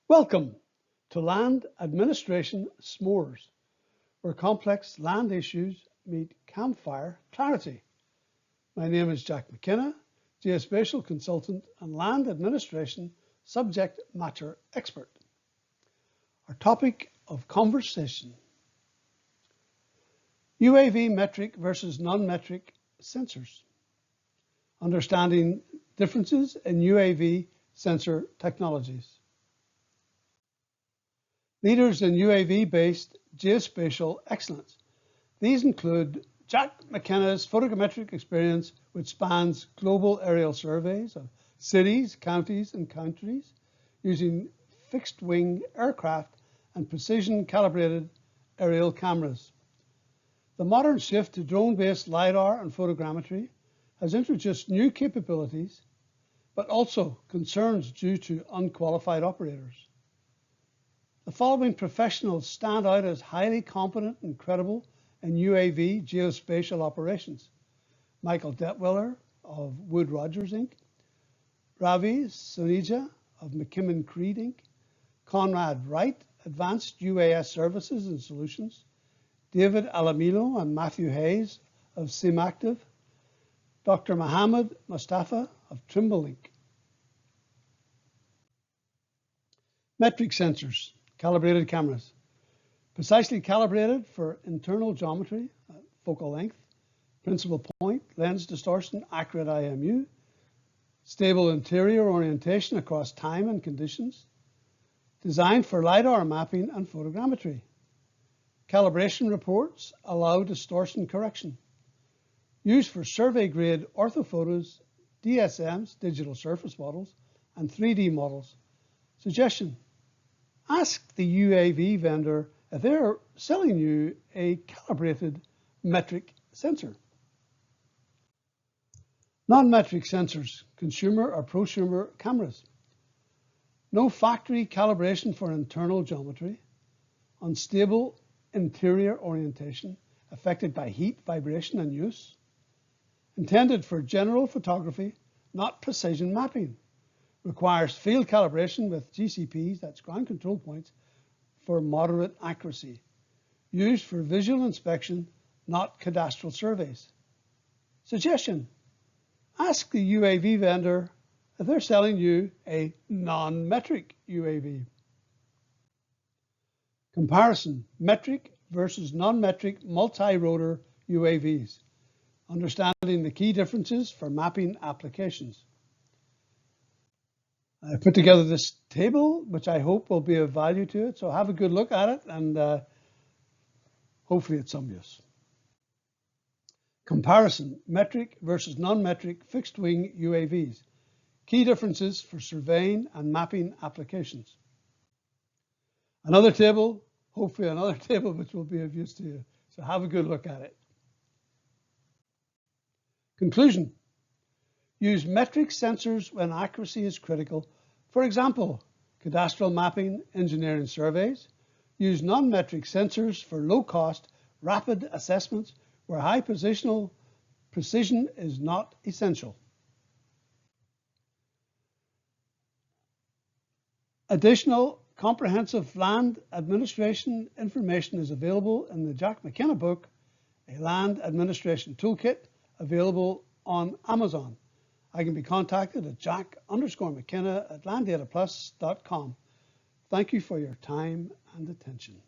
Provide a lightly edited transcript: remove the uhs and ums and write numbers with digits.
Welcome to Land Administration S'mores, where complex land issues meet campfire clarity. My name is Jack McKenna, geospatial consultant and land administration subject matter expert. Our topic of conversation: UAV metric versus non-metric sensors. Understanding differences in UAV sensor technologies. Leaders in UAV-based geospatial excellence. These include Jack McKenna's photogrammetric experience, which spans global aerial surveys of cities, counties, and countries using fixed-wing aircraft and precision calibrated aerial cameras. The modern shift to drone-based LiDAR and photogrammetry has introduced new capabilities, but also concerns due to unqualified operators. The following professionals stand out as highly competent and credible in UAV geospatial operations: Michael Detwiller of Wood Rogers Inc., Ravi Soneja of McKimmon Creed Inc., Conrad Wright, Advanced UAS Services and Solutions, David Alamilo and Matthew Hayes of SimActive, Dr. Mohammed Mustafa of Trimble Inc. Metric sensors. Calibrated cameras, precisely calibrated for internal geometry, focal length, principal point, lens distortion, accurate IMU, stable interior orientation across time and conditions, designed for LiDAR mapping and photogrammetry. Calibration reports allow distortion correction. Used for survey-grade orthophotos, DSMs, digital surface models, and 3D models. Suggestion: ask the UAV vendor if they're selling you a calibrated metric sensor. Non-metric sensors, consumer or prosumer cameras. No factory calibration for internal geometry. Unstable interior orientation affected by heat, vibration, and use. Intended for general photography, not precision mapping. Requires field calibration with GCPs, that's ground control points, for moderate accuracy. Used for visual inspection, not cadastral surveys. Suggestion: ask the UAV vendor if they're selling you a non-metric UAV. Comparison: metric versus non-metric multi-rotor UAVs. Understanding the key differences for mapping applications. I put together this table, which I hope will be of value to it. So have a good look at it, and hopefully it's some use. Comparison: metric versus non-metric fixed-wing UAVs. Key differences for surveying and mapping applications. Another table, hopefully another table which will be of use to you. So have a good look at it. Conclusion: use metric sensors when accuracy is critical. For example, cadastral mapping, engineering surveys. Use non-metric sensors for low-cost, rapid assessments where high positional precision is not essential. Additional comprehensive land administration information is available in the Jack McKenna book, A Land Administration Toolkit, available on Amazon. I can be contacted at jack_McKenna@landdataplus.com. Thank you for your time and attention.